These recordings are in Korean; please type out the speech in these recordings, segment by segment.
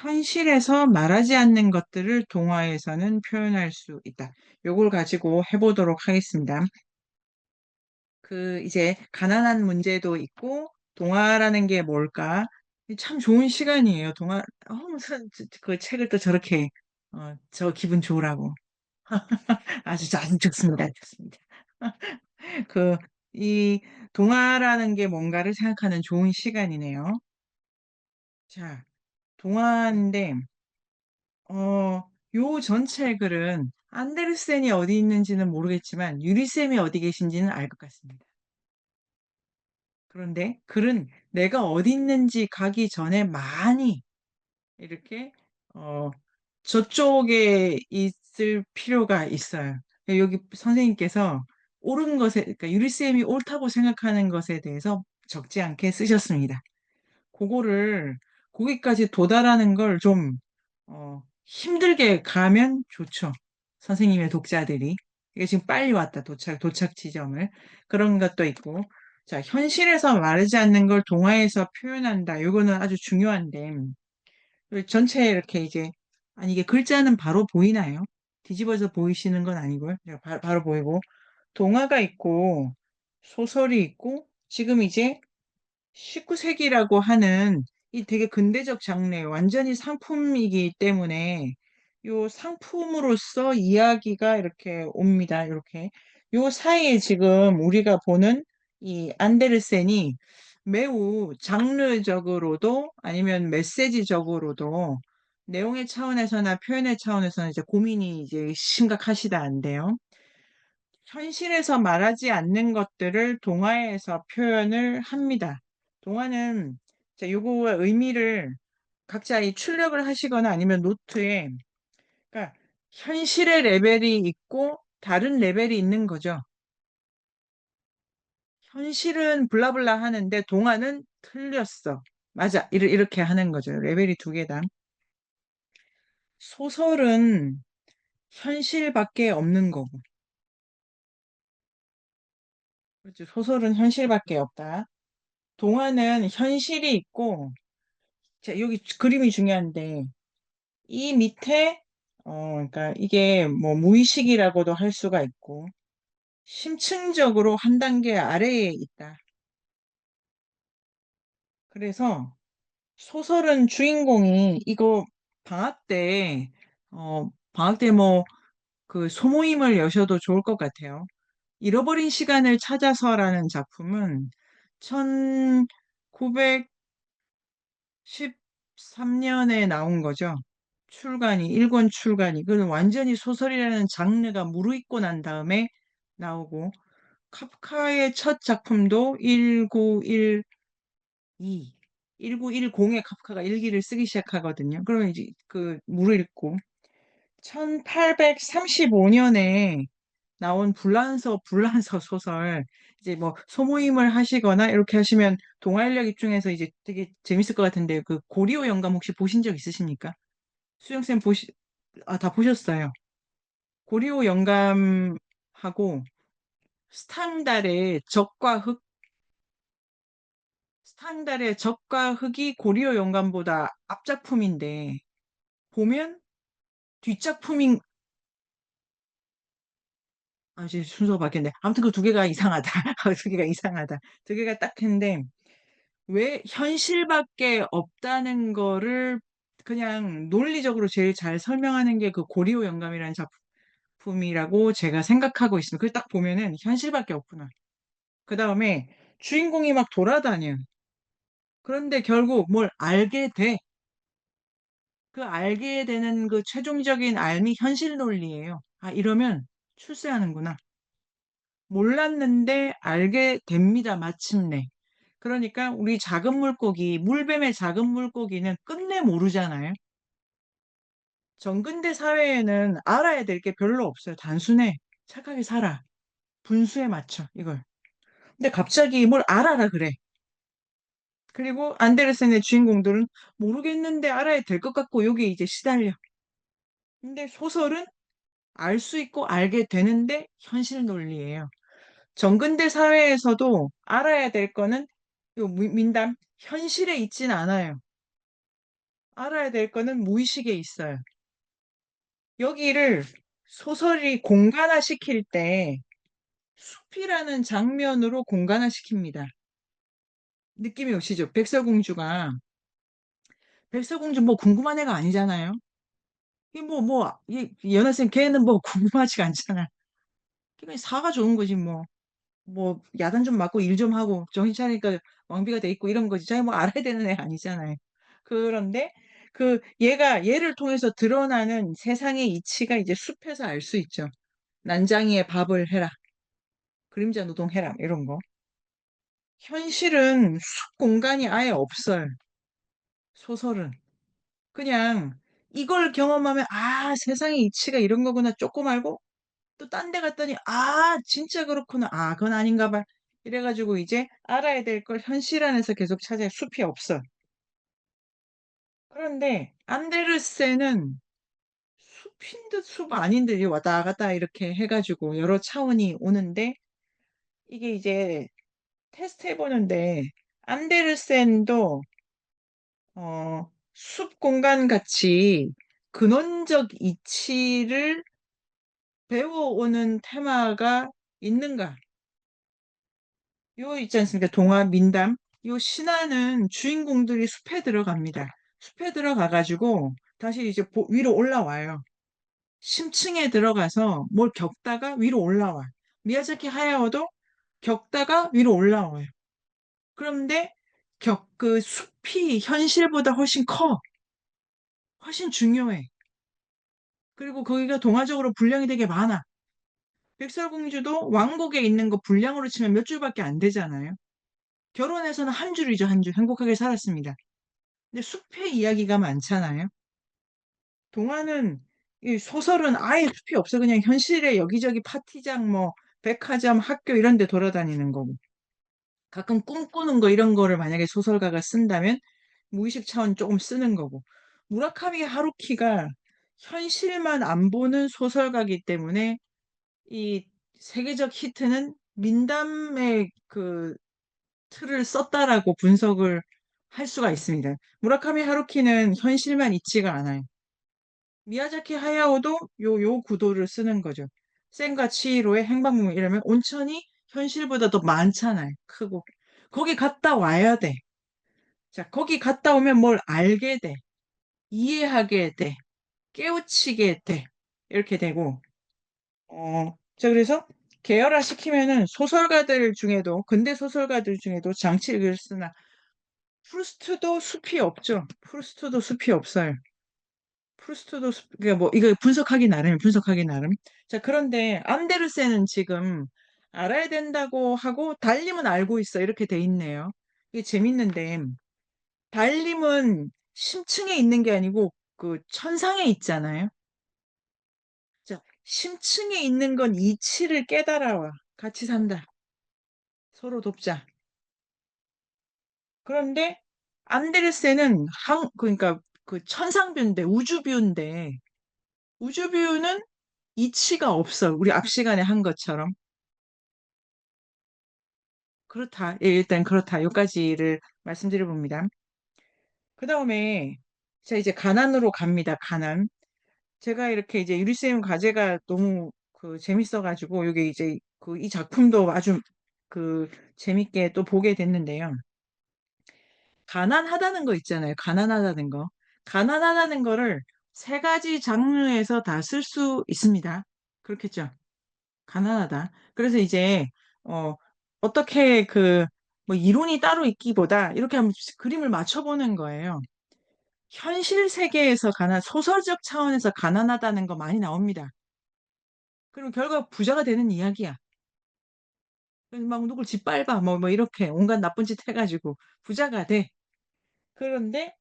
현실에서 말하지 않는 것들을 동화에서는 표현할 수 있다. 요걸 가지고 해보도록 하겠습니다. 이제 가난한 문제도 있고 동화라는 게 뭘까? 참 좋은 시간이에요. 무슨 그 책을 또 저렇게 저 기분 좋으라고. 아주 좋습니다. 좋습니다. 그 이 동화라는 게 뭔가를 생각하는 좋은 시간이네요. 자, 동화인데 요 전체 글은 안데르센이 어디 있는지는 모르겠지만 유리쌤이 어디 계신지는 알 것 같습니다. 그런데 글은 내가 어디 있는지 가기 전에 많이 이렇게 어, 저쪽에 있을 필요가 있어요. 여기 선생님께서 옳은 것에, 그러니까 유리쌤이 옳다고 생각하는 것에 대해서 적지 않게 쓰셨습니다. 그거를 거기까지 도달하는 걸 좀 힘들게 가면 좋죠. 선생님의 독자들이. 이게 지금 빨리 왔다, 도착 지점을. 그런 것도 있고. 자, 현실에서 말하지 않는 걸 동화에서 표현한다. 이거는 아주 중요한데, 전체 이렇게 이제, 아니, 이게 글자는 바로 보이나요? 뒤집어서 보이시는 건 아니고요. 바로 보이고. 동화가 있고, 소설이 있고, 지금 이제 19세기라고 하는 이 되게 근대적 장르, 완전히 상품이기 때문에 요 상품으로서 이야기가 이렇게 옵니다. 이렇게. 요 사이에 지금 우리가 보는 이 안데르센이 매우 장르적으로도 아니면 메시지적으로도 내용의 차원에서나 표현의 차원에서는 이제 고민이 이제 심각하시다는데요. 현실에서 말하지 않는 것들을 동화에서 표현을 합니다. 동화는 자, 요거의 의미를 각자 이 출력을 하시거나 아니면 노트에 그러니까 현실의 레벨이 있고 다른 레벨이 있는 거죠. 현실은 블라블라 하는데 동화는 틀렸어. 맞아. 이렇게 하는 거죠. 레벨이 두 개다. 소설은 현실밖에 없는 거고. 그렇죠. 소설은 현실밖에 없다. 동화는 현실이 있고 자, 여기 그림이 중요한데, 이 밑에, 그러니까 이게 뭐 무의식이라고도 할 수가 있고, 심층적으로 한 단계 아래에 있다. 그래서 소설은 주인공이 이거 방학 때, 방학 때 뭐 그 소모임을 여셔도 좋을 것 같아요. 잃어버린 시간을 찾아서라는 작품은 1913년에 나온 거죠. 일권 출간이. 그건 완전히 소설이라는 장르가 무르익고 난 다음에 나오고, 카프카의 첫 작품도 1912, 1910에 카프카가 일기를 쓰기 시작하거든요. 그러면 이제 무르익고, 1835년에 나온 불란서 소설, 이제 뭐 소모임을 하시거나 이렇게 하시면 동화 인력 입중에서 이제 되게 재밌을 것 같은데, 그 고리오 영감 혹시 보신 적 있으십니까? 수영쌤 다 보셨어요. 고리오 영감하고 스탕달의 적과 흑, 스탕달의 적과 흑이 고리오 영감보다 앞작품인데, 보면 뒷작품인, 이제 순서가 바뀌었네. 아무튼 그 두 개가 이상하다. 두 개가 이상하다. 두 개가 딱 했는데, 왜 현실밖에 없다는 거를 그냥 논리적으로 제일 잘 설명하는 게 그 고리오 영감이라는 작품이라고 제가 생각하고 있습니다. 그걸 딱 보면은 현실밖에 없구나. 그 다음에 주인공이 막 돌아다녀. 그런데 결국 뭘 알게 돼. 그 알게 되는 그 최종적인 알미 현실 논리예요. 아, 이러면 출세하는구나. 몰랐는데 알게 됩니다, 마침내. 그러니까 우리 작은 물고기, 물뱀의 작은 물고기는 끝내 모르잖아요. 정근대 사회에는 알아야 될 게 별로 없어요. 단순해. 착하게 살아. 분수에 맞춰, 이걸. 근데 갑자기 뭘 알아라 그래. 그리고 안데르센의 주인공들은 모르겠는데 알아야 될 것 같고 여기에 이제 시달려. 근데 소설은 알 수 있고 알게 되는데 현실 논리예요. 정근대 사회에서도 알아야 될 거는 요 민담 현실에 있진 않아요. 알아야 될 거는 무의식에 있어요. 여기를 소설이 공간화 시킬 때 숲이라는 장면으로 공간화 시킵니다. 느낌이 오시죠? 백설공주 뭐 궁금한 애가 아니잖아요. 이 연하생 걔는 뭐 궁금하지가 않잖아. 그냥 사가 좋은 거지 뭐. 뭐 야단 좀 맞고 일 좀 하고 정신 차리니까 왕비가 돼 있고 이런 거지. 자기 뭐 알아야 되는 애 아니잖아요. 그런데 얘를 통해서 드러나는 세상의 이치가 이제 숲에서 알 수 있죠. 난장이의 밥을 해라. 그림자 노동해라. 이런 거. 현실은 숲 공간이 아예 없어요. 소설은. 그냥 이걸 경험하면 아, 세상의 이치가 이런 거구나 조금 알고 또 딴 데 갔더니 아, 진짜 그렇구나. 아, 그건 아닌가 봐. 이래가지고 이제 알아야 될 걸 현실 안에서 계속 찾아야 숲이 없어. 그런데 안데르센은 숲인 듯 숲 아닌 듯 왔다 갔다 이렇게 해가지고 여러 차원이 오는데 이게 이제 테스트 해보는데 안데르센도 숲 공간 같이 근원적 이치를 배워오는 테마가 있는가? 요 있지 않습니까? 동화 민담. 요 신화는 주인공들이 숲에 들어갑니다. 숲에 들어가가지고 다시 이제 위로 올라와요. 심층에 들어가서 뭘 겪다가 위로 올라와. 미야자키 하야오도 겪다가 위로 올라와요. 그런데 그 숲이 현실보다 훨씬 커. 훨씬 중요해. 그리고 거기가 동화적으로 분량이 되게 많아. 백설공주도 왕국에 있는 거 분량으로 치면 몇 줄밖에 안 되잖아요. 결혼해서는 한 줄이죠, 한 줄. 행복하게 살았습니다. 근데 숲의 이야기가 많잖아요. 동화는, 이 소설은 아예 숲이 없어. 그냥 현실에 여기저기 파티장, 뭐, 백화점, 학교 이런 데 돌아다니는 거고. 가끔 꿈꾸는 거 이런 거를 만약에 소설가가 쓴다면 무의식 차원 조금 쓰는 거고. 무라카미 하루키가 현실만 안 보는 소설가이기 때문에 이 세계적 히트는 민담의 그 틀을 썼다라고 분석을 할 수가 있습니다. 무라카미 하루키는 현실만 있지가 않아요. 미야자키 하야오도 요 구도를 쓰는 거죠. 센과 치히로의 행방불명 이러면 온천이 현실보다 더 많잖아요. 크고. 거기 갔다 와야 돼. 자, 거기 갔다 오면 뭘 알게 돼. 이해하게 돼. 깨우치게 돼. 이렇게 되고, 자, 그래서 계열화 시키면은 소설가들 중에도, 근대 소설가들 중에도 장치를 쓰나, 프루스트도 숲이 없죠. 프루스트도 숲이 없어요. 프루스트도 그러니까 뭐 이거 분석하기 나름. 자, 그런데 안데르센은 지금 알아야 된다고 하고 달림은 알고 있어. 이렇게 돼 있네요. 이게 재밌는데 달림은 심층에 있는 게 아니고 그 천상에 있잖아요. 자, 심층에 있는 건 이치를 깨달아와. 같이 산다. 서로 돕자. 그런데 안데르센은 그러니까 그 천상뷰인데 우주뷰인데 우주뷰는 이치가 없어. 우리 앞 시간에 한 것처럼. 그렇다. 예, 일단 그렇다. 여기까지를 말씀드려 봅니다. 그 다음에 자 이제 가난으로 갑니다. 가난. 제가 이렇게 이제 유리쌤 과제가 너무 그 재밌어가지고 이게 이제 그 이 작품도 아주 그 재밌게 또 보게 됐는데요. 가난하다는 거 있잖아요. 가난하다는 거. 가난하다는 거를 세 가지 장르에서 다 쓸 수 있습니다. 그렇겠죠? 가난하다. 그래서 이제 어 어떻게 뭐 이론이 따로 있기보다 이렇게 한번 그림을 맞춰보는 거예요. 현실 세계에서 소설적 차원에서 가난하다는 거 많이 나옵니다. 그리고 결국 부자가 되는 이야기야. 그래서 막 누굴 짓밟아 뭐 이렇게 온갖 나쁜 짓 해가지고 부자가 돼. 그런데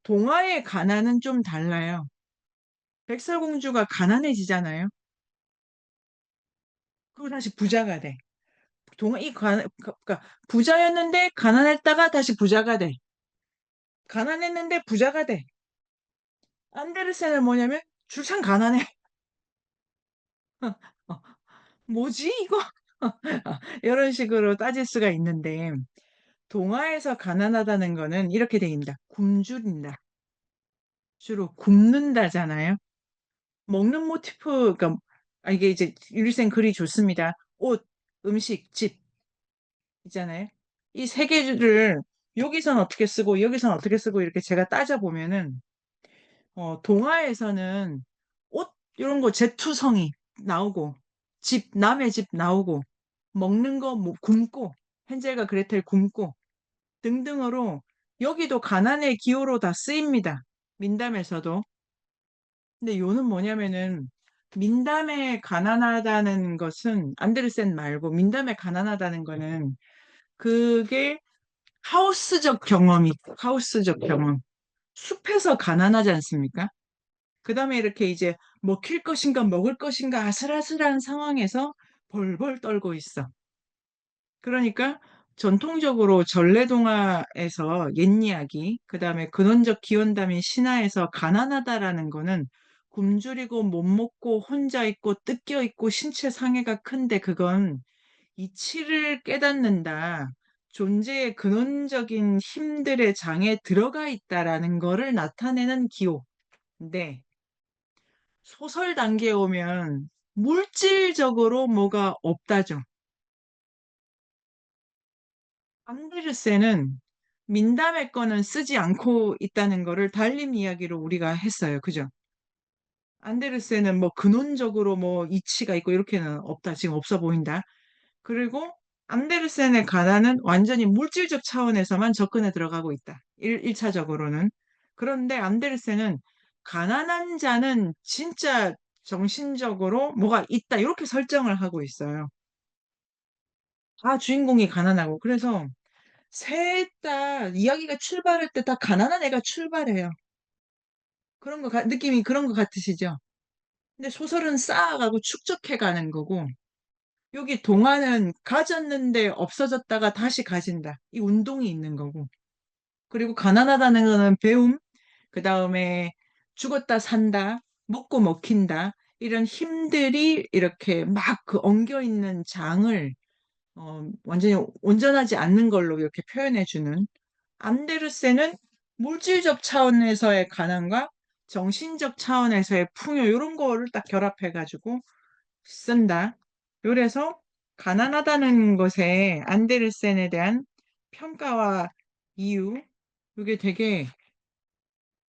동화의 가난은 좀 달라요. 백설공주가 가난해지잖아요. 그리고 다시 부자가 돼. 그러니까 부자였는데 가난했다가 다시 부자가 돼. 가난했는데 부자가 돼. 안데르센은 뭐냐면 줄창 가난해. 어, 뭐지 이거? 이런 식으로 따질 수가 있는데 동화에서 가난하다는 거는 이렇게 돼 있습니다. 굶주린다. 주로 굽는다잖아요. 먹는 모티프, 그러니까 이게 이제 유리생 글이 좋습니다. 옷, 음식, 집 있잖아요. 이 세 개를 여기선 어떻게 쓰고 여기선 어떻게 쓰고 이렇게 제가 따져보면은 동화에서는 옷 이런 거 제투성이 나오고 집 남의 집 나오고 먹는 거 뭐 굶고 헨젤과 그레텔 굶고 등등으로 여기도 가난의 기호로 다 쓰입니다. 민담에서도. 근데 요는 뭐냐면은 민담에 가난하다는 것은 안데르센 말고 민담에 가난하다는 거는 그게 하우스적 경험. 숲에서 가난하지 않습니까? 그 다음에 이렇게 이제 먹힐 것인가 먹을 것인가 아슬아슬한 상황에서 벌벌 떨고 있어. 그러니까 전통적으로 전래동화에서 옛 이야기, 그 다음에 근원적 기원담인 신화에서 가난하다라는 거는 굶주리고 못 먹고 혼자 있고 뜯겨 있고 신체 상해가 큰데 그건 이치를 깨닫는다. 존재의 근원적인 힘들의 장에 들어가 있다라는 거를 나타내는 기호. 네. 소설 단계에 오면 물질적으로 뭐가 없다죠. 안데르센은 민담의 거는 쓰지 않고 있다는 거를 달림 이야기로 우리가 했어요. 그죠? 안데르센은 뭐 근원적으로 뭐 이치가 있고 이렇게는 없다. 지금 없어 보인다. 그리고 안데르센의 가난은 완전히 물질적 차원에서만 접근에 들어가고 있다. 1차적으로는. 그런데 안데르센은 가난한 자는 진짜 정신적으로 뭐가 있다. 이렇게 설정을 하고 있어요. 다 주인공이 가난하고. 그래서 셋 다 이야기가 출발할 때 다 가난한 애가 출발해요. 느낌이 그런 것 같으시죠? 근데 소설은 쌓아가고 축적해가는 거고, 여기 동화는 가졌는데 없어졌다가 다시 가진다. 이 운동이 있는 거고. 그리고 가난하다는 거는 배움, 그 다음에 죽었다 산다, 먹고 먹힌다. 이런 힘들이 이렇게 막 그 엉겨 있는 장을 완전히 온전하지 않는 걸로 이렇게 표현해주는 안데르센은 물질적 차원에서의 가난과 정신적 차원에서의 풍요 이런 거를 딱 결합해가지고 쓴다. 그래서 가난하다는 것에 안데르센에 대한 평가와 이유 이게 되게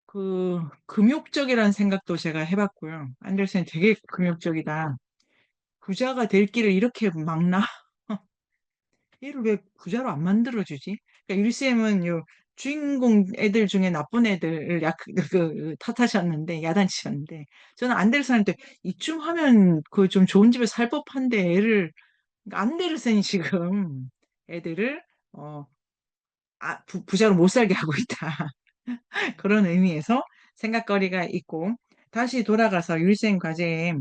그 금욕적이라는 생각도 제가 해봤고요. 안데르센 되게 금욕적이다. 부자가 될 길을 이렇게 막나? 얘를 왜 부자로 안 만들어주지? 그러니까 율쌤은 요 주인공 애들 중에 나쁜 애들을 탓하셨는데 야단치셨는데 저는 안데르센한테 이쯤 하면 그 좀 좋은 집에 살 법한데 애를 그러니까 안데르센이 지금 애들을 어, 부자로 못 살게 하고 있다. 그런 의미에서 생각거리가 있고 다시 돌아가서 율쌤 과제에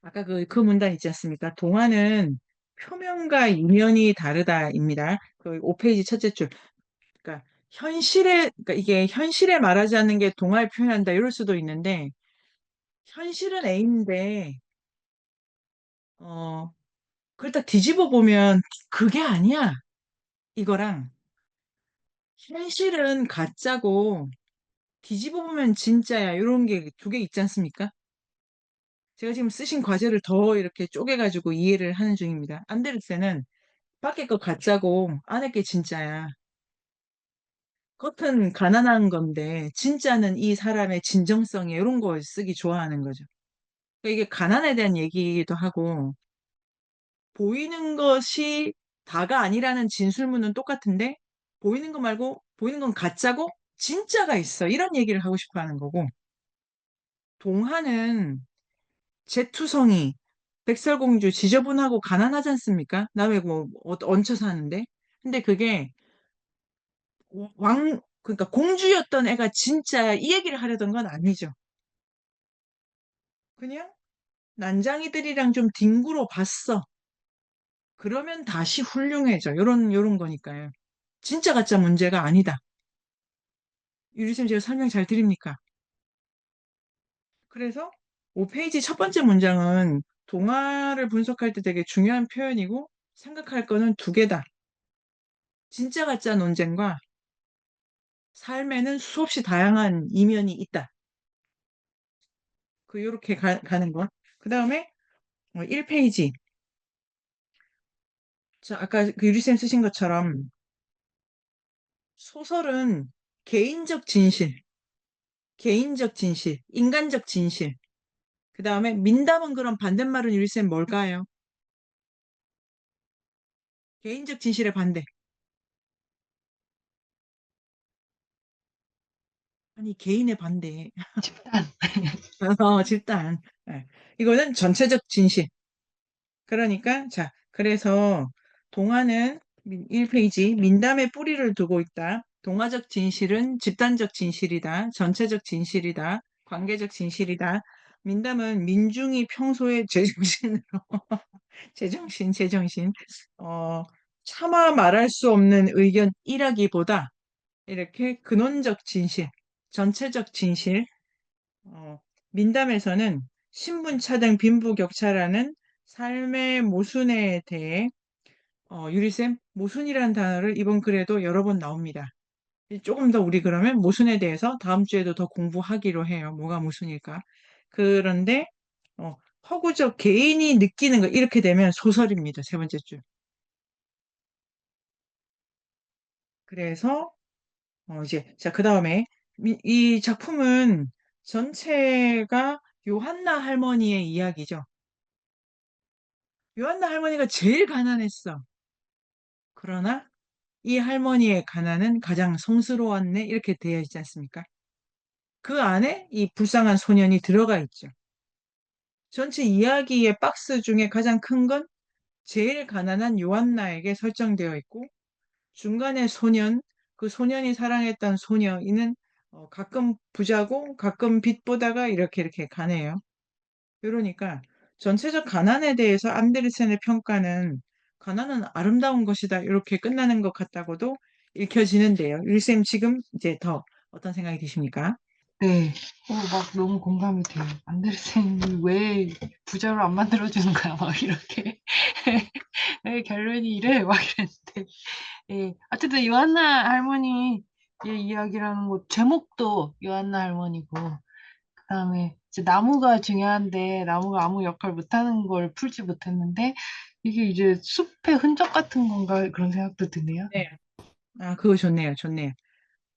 아까 그 문단 있지 않습니까? 동화는 표면과 이면이 다르다입니다. 그 5페이지 첫째 줄. 그러니까 그러니까 이게 현실에 말하지 않는 게 동화를 표현한다 이럴 수도 있는데 현실은 A인데 어 그걸 딱 뒤집어 보면 그게 아니야. 이거랑 현실은 가짜고 뒤집어 보면 진짜야. 이런 게 두 개 있지 않습니까? 제가 지금 쓰신 과제를 더 이렇게 쪼개가지고 이해를 하는 중입니다. 안데르센은 밖에 거 가짜고 안에 게 진짜야. 겉은 가난한 건데 진짜는 이 사람의 진정성에 이런 거 쓰기 좋아하는 거죠. 그러니까 이게 가난에 대한 얘기이기도 하고 보이는 것이 다가 아니라는 진술문은 똑같은데 보이는 거 말고 보이는 건 가짜고 진짜가 있어. 이런 얘기를 하고 싶어 하는 거고 동화는 제투성이 백설공주 지저분하고 가난하지 않습니까? 남의 뭐 얹혀 사는데 근데 그게 그러니까 공주였던 애가 진짜 이 얘기를 하려던 건 아니죠. 그냥 난장이들이랑 좀 뒹굴어 봤어. 그러면 다시 훌륭해져. 요런 거니까요. 진짜 가짜 문제가 아니다. 유리쌤 제가 설명 잘 드립니까? 그래서 5페이지 첫 번째 문장은 동화를 분석할 때 되게 중요한 표현이고 생각할 거는 두 개다. 진짜 가짜 논쟁과 삶에는 수없이 다양한 이면이 있다. 요렇게 가는 거. 그 다음에 1페이지. 자, 아까 그 유리쌤 쓰신 것처럼 소설은 개인적 진실, 개인적 진실, 인간적 진실. 그 다음에 민담은 그럼 반대말은 유리쌤 뭘까요? 개인적 진실의 반대. 아니, 개인의 반대. 집단. 집단. 예. 이거는 전체적 진실. 그러니까, 자, 그래서 동화는 1페이지, 민담의 뿌리를 두고 있다. 동화적 진실은 집단적 진실이다. 전체적 진실이다. 관계적 진실이다. 민담은 민중이 평소에 제정신으로, 제정신, 어, 차마 말할 수 없는 의견 일하기보다 이렇게 근원적 진실, 전체적 진실, 어, 민담에서는 신분차 등 빈부격차라는 삶의 모순에 대해 유리쌤 모순이라는 단어를 이번 글에도 여러 번 나옵니다. 조금 더 우리 그러면 모순에 대해서 다음 주에도 더 공부하기로 해요. 뭐가 모순일까? 그런데 허구적 개인이 느끼는 거 이렇게 되면 소설입니다. 세 번째 줄. 그래서 이제 자 그다음에 이 작품은 전체가 요한나 할머니의 이야기죠. 요한나 할머니가 제일 가난했어. 그러나 이 할머니의 가난은 가장 성스러웠네 이렇게 되어 있지 않습니까? 그 안에 이 불쌍한 소년이 들어가 있죠. 전체 이야기의 박스 중에 가장 큰 건 제일 가난한 요한나에게 설정되어 있고 중간에 소년, 그 소년이 사랑했던 소녀, 이는 가끔 부자고 가끔 빚 보다가 이렇게 가네요. 그러니까 전체적 가난에 대해서 안데르센의 평가는 가난은 아름다운 것이다. 이렇게 끝나는 것 같다고도 읽혀지는데요. 윌쌤 지금 이제 더 어떤 생각이 드십니까? 네. 막 너무 공감이 돼요. 안데르센이 왜 부자로 안 만들어주는 거야? 막 이렇게. 왜 결론이 이래? 막 이랬는데. 예. 어쨌든 요한나 할머니의 이야기라는 거, 제목도 요한나 할머니고, 그다음에 이제 나무가 중요한데, 나무가 아무 역할 못하는 걸 풀지 못했는데, 이게 이제 숲의 흔적 같은 건가? 그런 생각도 드네요. 네. 아, 그거 좋네요. 좋네요.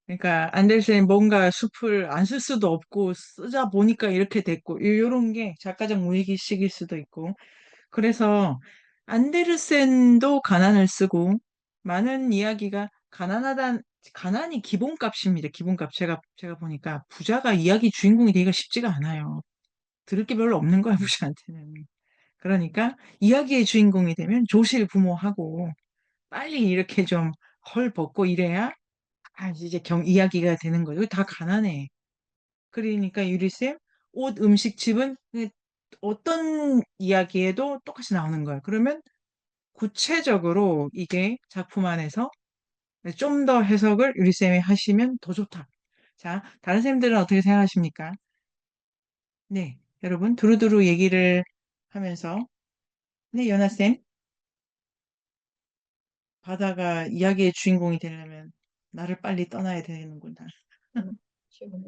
그러니까 안데르센이 뭔가 숲을 안 쓸 수도 없고 쓰자 보니까 이렇게 됐고 이런 게 작가적 무의식일 수도 있고 그래서 안데르센도 가난을 쓰고 많은 이야기가 가난이 기본값입니다. 기본값 제가 보니까 부자가 이야기 주인공이 되기가 쉽지가 않아요. 들을 게 별로 없는 거야 부자한테는. 그러니까 이야기의 주인공이 되면 조실부모하고 빨리 이렇게 좀 헐 벗고 이래야 이제 이야기가 되는 거죠. 다 가난해. 그러니까 유리쌤 옷 음식집은 어떤 이야기에도 똑같이 나오는 거예요. 그러면 구체적으로 이게 작품 안에서 좀 더 해석을 유리쌤이 하시면 더 좋다. 자, 다른 쌤들은 어떻게 생각하십니까? 네, 여러분 두루두루 얘기를 하면서 네, 연아쌤 바다가 이야기의 주인공이 되려면 나를 빨리 떠나야 되는구나. 지금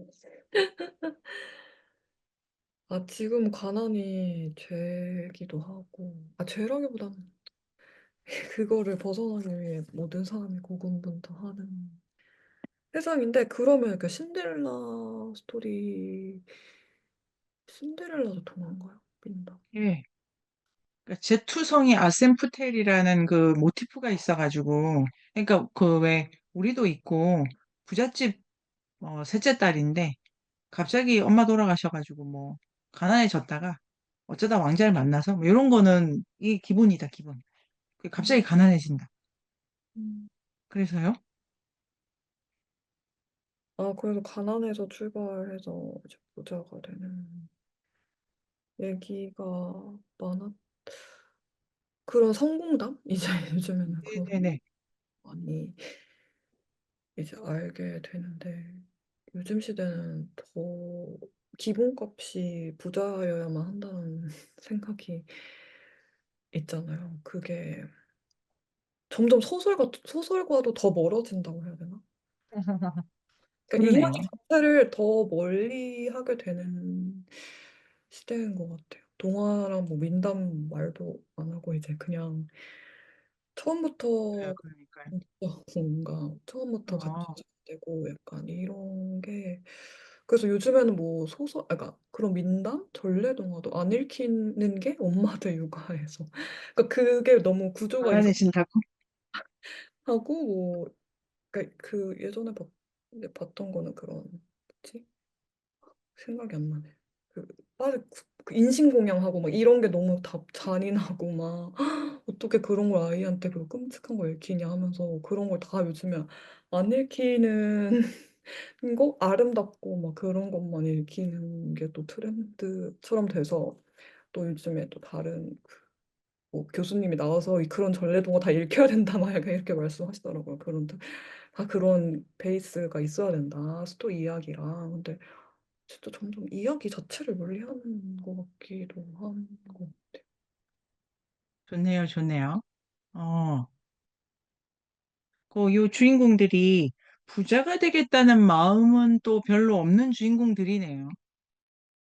지금 가난이 죄기도 하고, 죄라기보다는 그거를 벗어나기 위해 모든 사람이 고군분투하는 세상인데, 그러면 그 신데렐라도 통한가요? 민다. 예. 그러니까 제투성이 아셈프텔이라는 그 모티프가 있어가지고, 그러니까 그 왜 우리도 있고 부잣집 셋째 딸인데 갑자기 엄마 돌아가셔가지고 뭐 가난해졌다가 어쩌다 왕자를 만나서 뭐 이런 거는 이 기본이다 기본. 갑자기 가난해진다. 음. 그래서요? 그래서 가난해서 출발해서 이제 부자가 되는 얘기가 많아. 그런 성공담? 이제 요즘에는 그런 네네네. 많이 이제 알게 되는데 요즘 시대는 더 기본값이 부자여야만 한다는 생각이 있잖아요. 그게 점점 소설과도 더 멀어진다고 해야 되나? 그러니까 이야기 그러네요. 자체를 더 멀리 하게 되는 시대인 것 같아요. 동화랑 뭐 민담 말도 안 하고 이제 그냥 처음부터 그러니까요. 뭔가 처음부터 같이 어, 되고 약간 이런 게 그래서 요즘에는 뭐 소설 그러니까 그런 민담, 전래동화도 안 읽히는 게 엄마들 육아에서 그러니까 그게 너무 구조가 알아내신다고? 이상하고 뭐 그러니까 그 예전에 봤던 거는 그런 뭐지? 생각이 안 나네. 그 빨리 그 인신공양하고 막 이런 게 너무 다 잔인하고 막 어떻게 그런 걸 아이한테 그 끔찍한 걸 읽히냐 하면서 그런 걸 다 요즘에 안 읽히는 거 아름답고 막 그런 것만 읽히는 게 또 트렌드처럼 돼서 또 요즘에 또 다른 뭐 교수님이 나와서 그런 전래동화 다 읽혀야 된다 막 약간 이렇게 말씀하시더라고요. 다 그런 베이스가 있어야 된다. 스토 이야기랑. 근데 진짜 점점 이야기 자체를 멀리하는 것 같기도 한 거. 좋네요, 좋네요. 어, 요 주인공들이 부자가 되겠다는 마음은 또 별로 없는 주인공들이네요.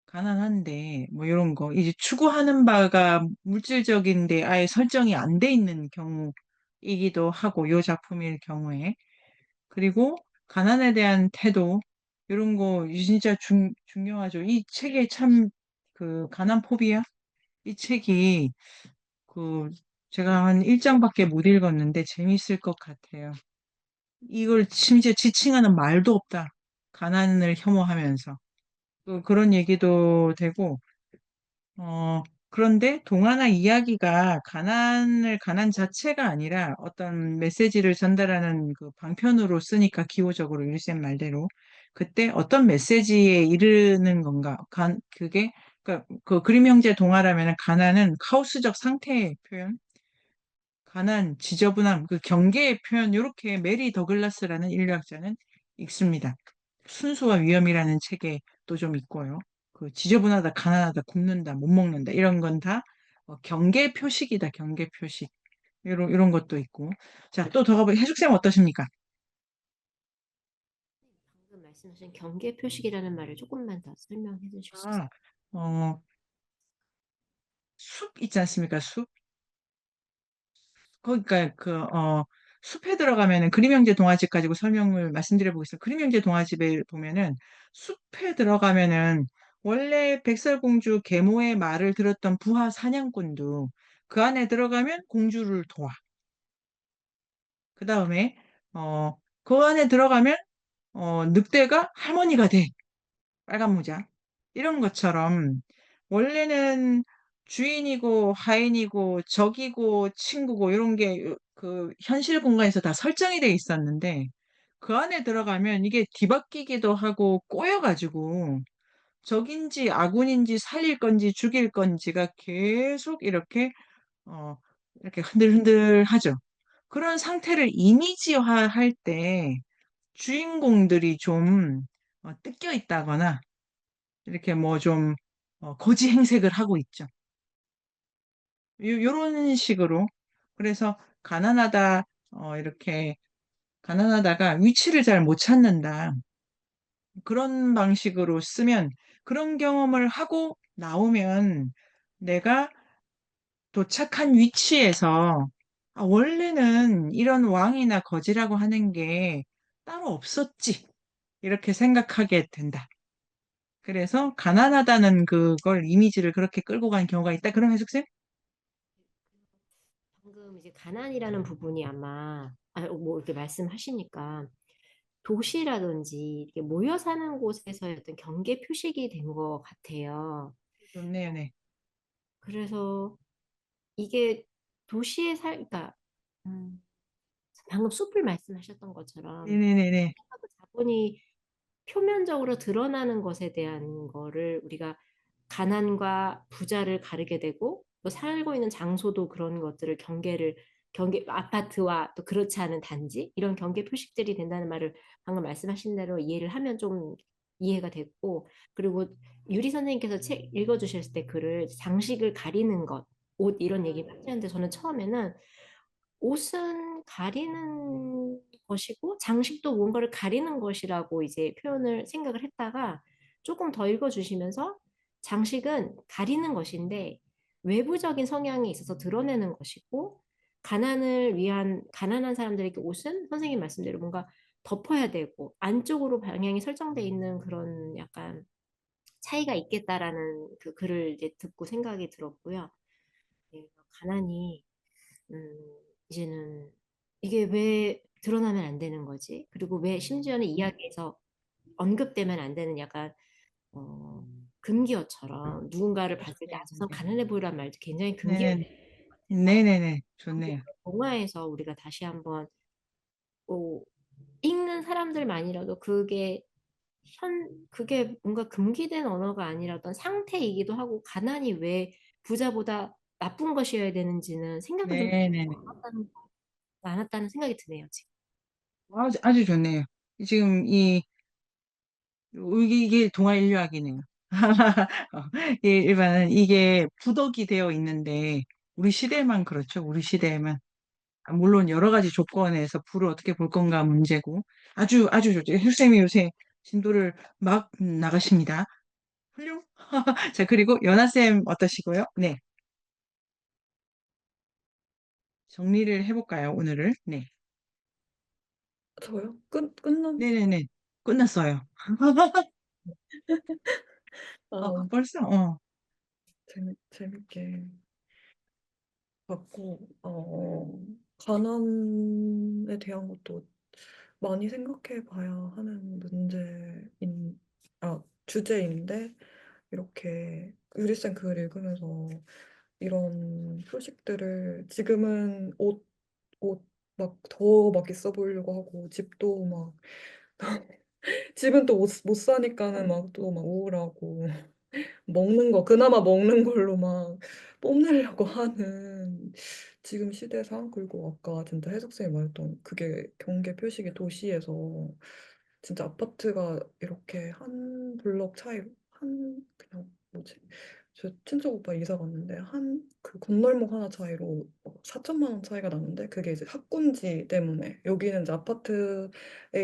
가난한데, 뭐 이런 거. 이제 추구하는 바가 물질적인데 아예 설정이 안 돼 있는 경우이기도 하고, 요 작품일 경우에. 그리고 가난에 대한 태도, 이런 거 진짜 중요하죠. 이 책에 참, 그, 가난 포비아? 이 책이, 그, 제가 한 1장밖에 못 읽었는데 재밌을 것 같아요. 이걸 심지어 지칭하는 말도 없다. 가난을 혐오하면서. 그런 얘기도 되고, 그런데 동화나 이야기가 가난 자체가 아니라 어떤 메시지를 전달하는 그 방편으로 쓰니까 기호적으로 율쌤 말대로 그때 어떤 메시지에 이르는 건가? 그게 그러니까 그 그림 형제 동화라면 가난은 카오스적 상태의 표현, 가난, 지저분함, 그 경계의 표현 이렇게 메리 더글라스라는 인류학자는 읽습니다. 순수와 위험이라는 책에 또 좀 있고요. 그 지저분하다, 가난하다, 굶는다, 못 먹는다 이런 건 다 경계 표식이다. 경계 표식 이런 것도 있고. 자, 또 더 가보. 해숙쌤 어떠십니까? 방금 말씀하신 경계 표식이라는 말을 조금만 더 설명해 주실 수 있어요? 아, 어, 숲 있지 않습니까? 숲. 그러니까 숲에 들어가면은 그림형제 동화집 가지고 설명을 말씀드려 보겠습니다. 그림형제 동화집에 보면은 숲에 들어가면은 원래 백설공주 계모의 말을 들었던 부하 사냥꾼도 그 안에 들어가면 공주를 도와. 그 다음에 그 안에 들어가면 늑대가 할머니가 돼. 빨간 모자. 이런 것처럼 원래는 주인이고 하인이고 적이고 친구고 이런 게 그 현실 공간에서 다 설정이 돼 있었는데 그 안에 들어가면 이게 뒤바뀌기도 하고 꼬여가지고 적인지 아군인지 살릴 건지 죽일 건지가 계속 어, 이렇게 흔들흔들 하죠. 그런 상태를 이미지화할 때 주인공들이 좀 뜯겨 있다거나 이렇게 뭐 좀 거지 행색을 하고 있죠. 요런 식으로. 그래서 가난하다, 이렇게 가난하다가 위치를 잘 못 찾는다. 그런 방식으로 쓰면 그런 경험을 하고 나오면 내가 도착한 위치에서 원래는 이런 왕이나 거지라고 하는 게 따로 없었지. 이렇게 생각하게 된다. 그래서 가난하다는 그걸 이미지를 그렇게 끌고 가는 경우가 있다. 그럼 해석쌤? 방금 이제 가난이라는 부분이 아마 뭐 이렇게 말씀하시니까 도시라든지 이렇게 모여 사는 곳에서의 어떤 경계 표식이 된 것 같아요. 좋네요, 네. 그래서 이게 도시에 그러니까 음, 방금 숲을 말씀하셨던 것처럼 네네네네. 자본이 표면적으로 드러나는 것에 대한 거를 우리가 가난과 부자를 가르게 되고 또 살고 있는 장소도 그런 것들을 경계 아파트와 또 그렇지 않은 단지 이런 경계 표식들이 된다는 말을 방금 말씀하신 대로 이해를 하면 좀 이해가 됐고 그리고 유리 선생님께서 책 읽어주셨을 때 글을 장식을 가리는 것, 옷 이런 얘기를 하시는데 저는 처음에는 옷은 가리는 것이고 장식도 뭔가를 가리는 것이라고 이제 표현을 생각을 했다가 조금 더 읽어주시면서 장식은 가리는 것인데 외부적인 성향이 있어서 드러내는 것이고 가난을 위한 가난한 사람들에게 옷은 선생님 말씀대로 뭔가 덮어야 되고 안쪽으로 방향이 설정돼 있는 그런 약간 차이가 있겠다라는 그 글을 이제 듣고 생각이 들었고요. 네, 가난이 이제는 이게 왜 드러나면 안 되는 거지? 그리고 왜 심지어는 이야기에서 언급되면 안 되는 약간 금기어처럼 누군가를 봤을 때 아, 저 사람 가난해 보이란 말도 굉장히 금기어 네, 네네네. 좋네요. 동화에서 우리가 다시 한번 읽는 사람들만이라도 그게 뭔가 금기된 언어가 아니라 어떤 상태이기도 하고 가난이 왜 부자보다 나쁜 것이어야 되는지는 생각을 좀 네네네. 않았다는 생각이 드네요, 지금. 아주 좋네요. 지금 이게 동아 인류학이네요. 어, 일반은 이게 부덕이 되어 있는데 우리 시대만 그렇죠. 우리 시대에만. 물론 여러 가지 조건에서 불을 어떻게 볼 건가 문제고 아주 좋죠. 힐쌤이 요새 진도를 막 나가십니다. 훌륭. 자, 그리고 연하쌤 어떠시고요? 네. 정리를 해볼까요, 오늘을? 네. 저요? 끝난? 네네네. 끝났어요. 아, 벌써? 재밌게 봤고, 가난에 대한 것도 많이 생각해 봐야 하는 주제인데, 이렇게 유리쌤 글 읽으면서 이런 소식들을 지금은 옷 막 더 막 있어 보이려고 하고, 집도 막, 집은 또 못 사니까는 막 또 막 우울하고, 그나마 먹는 걸로 막 뽐내려고 하는 지금 시대상, 그리고 아까 진짜 해석생이 말했던 그게 경계 표식이 도시에서 진짜 아파트가 이렇게 한 블럭 차이로 그냥 뭐지? 저 친척 오빠 이사 갔는데 한 그 건널목 하나 차이로 4천만 원 차이가 나는데 그게 이제 학군지 때문에 여기는 이제 아파트에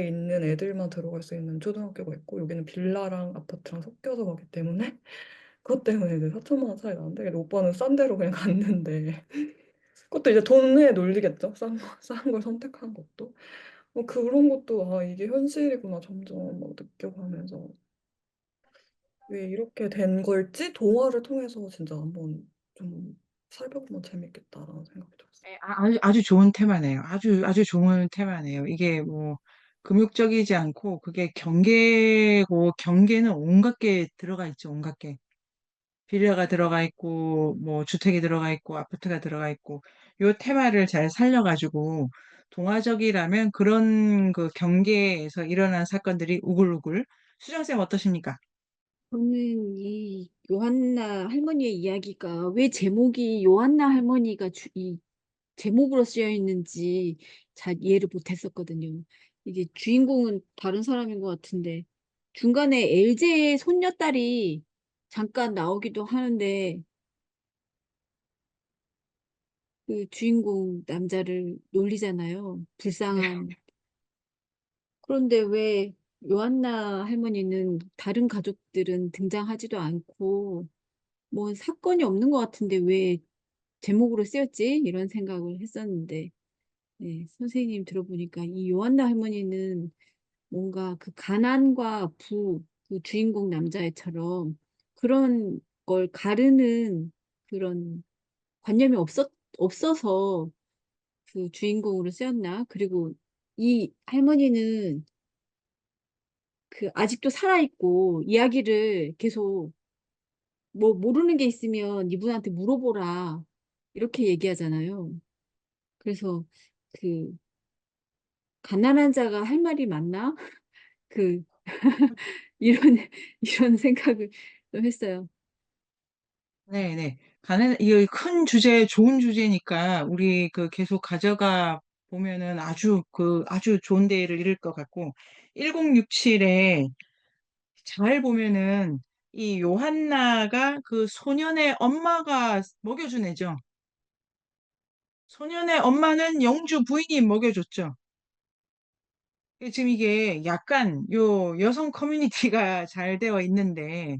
있는 애들만 들어갈 수 있는 초등학교가 있고 여기는 빌라랑 아파트랑 섞여서 가기 때문에 그것 때문에 이제 4천만 원 차이 나는데 근데 오빠는 싼 데로 그냥 갔는데 그것도 이제 돈에 놀리겠죠? 싼 걸 선택한 것도. 뭐 그런 것도 아 이게 현실이구나 점점 막 느껴가면서 왜 이렇게 된 걸지 동화를 통해서 진짜 한번 좀 살펴보면 재밌겠다라는 생각이 들었어요. 네, 아주 좋은 테마네요. 아주 좋은 테마네요. 이게 뭐 금욕적이지 않고 그게 경계고 경계는 온갖 게 들어가 있죠. 온갖 게. 빌라가 들어가 있고 뭐 주택이 들어가 있고 아파트가 들어가 있고 요 테마를 잘 살려가지고 동화적이라면 그런 그 경계에서 일어난 사건들이 우글우글. 수정쌤 어떠십니까? 저는 이 요한나 할머니의 이야기가 왜 제목이 요한나 할머니가 이 제목으로 쓰여 있는지 잘 이해를 못했었거든요. 이게 주인공은 다른 사람인 것 같은데 중간에 엘제의 손녀딸이 잠깐 나오기도 하는데 그 주인공 남자를 놀리잖아요. 네. 불쌍한. 그런데 왜 요한나 할머니는 다른 가족들은 등장하지도 않고 뭐 사건이 없는 것 같은데 왜 제목으로 쓰였지? 이런 생각을 했었는데, 네, 선생님 들어보니까 이 요한나 할머니는 뭔가 그 가난과 그 주인공 남자애처럼 그런 걸 가르는 그런 관념이 없어서 그 주인공으로 쓰였나? 그리고 이 할머니는 그 아직도 살아있고 이야기를 계속 뭐 모르는 게 있으면 이분한테 물어보라. 이렇게 얘기하잖아요. 그래서 그 가난한 자가 할 말이 많나? 그 이런 이런 생각을 좀 했어요. 네네. 이거 큰 주제, 좋은 주제니까 우리 그 계속 가져가 보면은 아주 좋은 데를 이룰 것 같고 1067에 잘 보면은 이 요한나가 그 소년의 엄마가 먹여준 애죠. 소년의 엄마는 영주 부인이 먹여줬죠. 지금 이게 약간 요 여성 커뮤니티가 잘 되어 있는데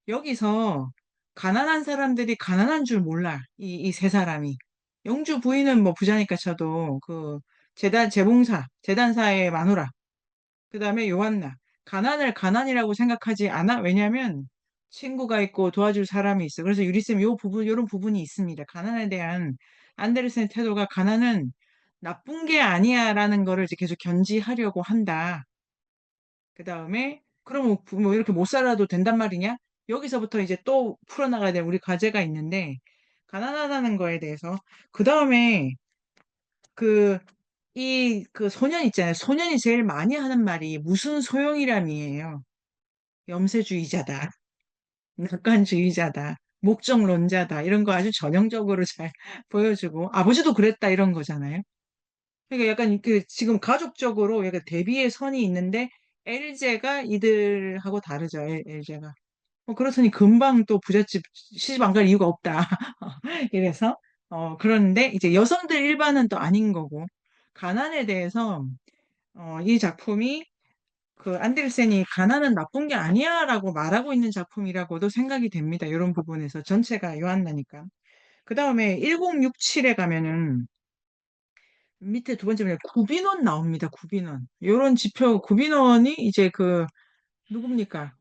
여기서 가난한 사람들이 가난한 줄 몰라. 이 세 사람이. 영주 부인은 뭐 부자니까 쳐도 그 재단사의 마누라. 그 다음에 요한나. 가난을 가난이라고 생각하지 않아? 왜냐면 친구가 있고 도와줄 사람이 있어. 그래서 유리쌤 요런 부분이 있습니다. 가난에 대한 안데르센의 태도가 가난은 나쁜 게 아니야라는 거를 이제 계속 견지하려고 한다. 그 다음에 그럼 뭐 이렇게 못 살아도 된단 말이냐? 여기서부터 이제 또 풀어나가야 될 우리 과제가 있는데 가난하다는 거에 대해서 그 다음에 그 그 소년 있잖아요. 소년이 제일 많이 하는 말이 무슨 소용이람이에요. 염세주의자다, 낙관주의자다, 목적론자다 이런 거 아주 전형적으로 잘 보여주고 아버지도 그랬다 이런 거잖아요. 그러니까 약간 그 지금 가족적으로 약간 대비의 선이 있는데 엘제가 이들하고 다르죠. 엘제가. 그렇더니 금방 또 부잣집 시집 안 갈 이유가 없다. 이래서 그런데 이제 여성들 일반은 또 아닌 거고 가난에 대해서 이 작품이 그 안데르센이 가난은 나쁜 게 아니야라고 말하고 있는 작품이라고도 생각이 됩니다. 이런 부분에서 전체가 요한나니까. 그 다음에 1067에 가면은 밑에 두 번째 면에 구빈원 나옵니다. 구빈원. 요런 지표 구빈원이 이제 그 누굽니까?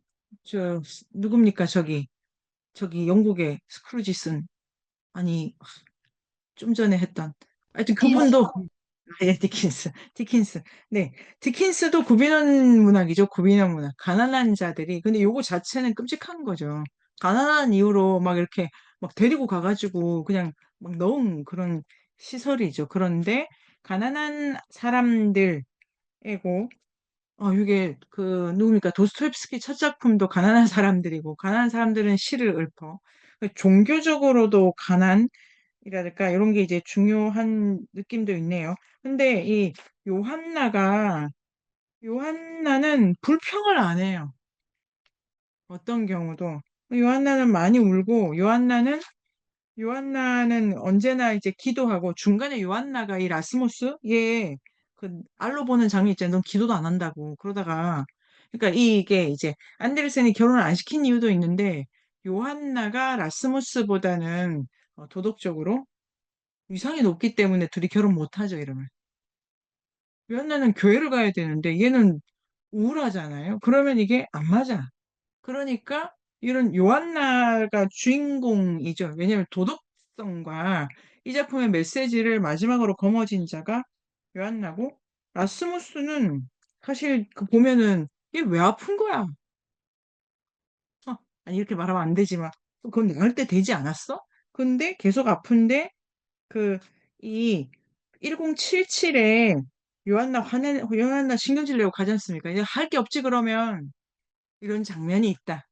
누굽니까? 저기 영국의 스크루지슨 아니 좀 전에 했던 하여튼 디킨스. 그분도 예, 디킨스. 네, 디킨스도 구빈원 문학이죠. 구빈원 문학. 가난한 자들이 근데 요거 자체는 끔찍한 거죠. 가난한 이유로 막 이렇게 막 데리고 가가지고 그냥 막 넣은 그런 시설이죠. 그런데 가난한 사람들에고 이게 그 누굽니까? 도스토옙스키 첫 작품도 가난한 사람들이고 가난한 사람들은 시를 읊어. 종교적으로도 가난이랄까 이런 게 이제 중요한 느낌도 있네요. 근데 이 요한나가 요한나는 불평을 안 해요. 어떤 경우도 요한나는 많이 울고 요한나는 언제나 이제 기도하고 중간에 요한나가 이 라스무스 얘그 알로 보는 장면 있잖아요. 넌 기도도 안 한다고 그러다가 그러니까 이게 이제 안데르센이 결혼을 안 시킨 이유도 있는데 요한나가 라스무스보다는 도덕적으로 위상이 높기 때문에 둘이 결혼 못 하죠 이러면 요한나는 교회를 가야 되는데 얘는 우울하잖아요. 그러면 이게 안 맞아. 그러니까 이런 요한나가 주인공이죠. 왜냐하면 도덕성과 이 작품의 메시지를 마지막으로 거머쥔 자가 요한나고 라스무스는 사실 그 보면은 이게 왜 아픈 거야? 아니 이렇게 말하면 안 되지만 그건 나을 때 되지 않았어? 근데 계속 아픈데 그 이 1077에 요한나 신경질 내고 가지 않습니까? 이제 할 게 없지 그러면 이런 장면이 있다.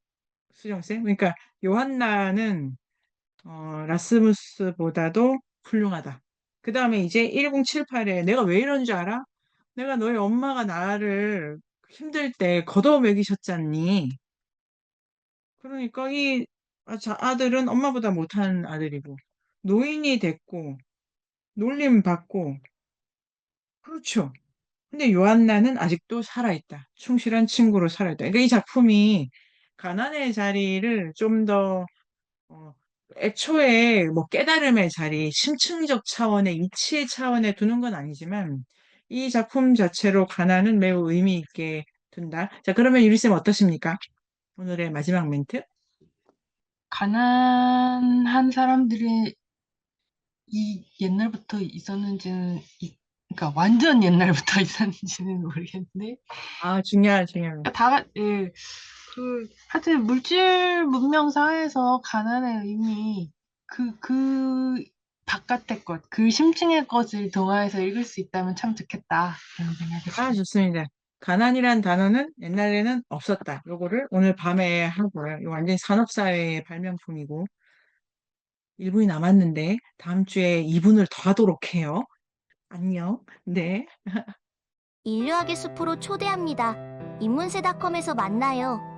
수정쌤. 그러니까 요한나는 라스무스보다도 훌륭하다. 그 다음에 이제 1078에 내가 왜 이런 줄 알아? 내가 너희 엄마가 나를 힘들 때 걷어 먹이셨잖니. 그러니까 아들은 엄마보다 못한 아들이고 노인이 됐고 놀림 받고 그렇죠. 근데 요한나는 아직도 살아있다. 충실한 친구로 살아있다. 그러니까 이 작품이 가난의 자리를 좀더 애초에 뭐 깨달음의 자리, 심층적 차원의 이치의 차원에 두는 건 아니지만 이 작품 자체로 가난은 매우 의미 있게 둔다. 자, 그러면 유리쌤 어떠십니까? 오늘의 마지막 멘트? 가난한 사람들이 옛날부터 있었는지는, 그러니까 완전 옛날부터 있었는지는 모르겠는데, 중요한. 예, 하여튼 물질 문명 사회에서 가난의 의미, 바깥의 것, 그 심층의 것을 동화해서 읽을 수 있다면 참 좋겠다. 이런 생각이 들어요. 좋습니다. 가난이란 단어는 옛날에는 없었다. 요거를 오늘 밤에 하고요. 이거 완전히 산업사회의 발명품이고 1분이 남았는데 다음 주에 2분을 더 하도록 해요. 안녕. 네. 인류학의 숲으로 초대합니다. 인문세닷컴에서 만나요.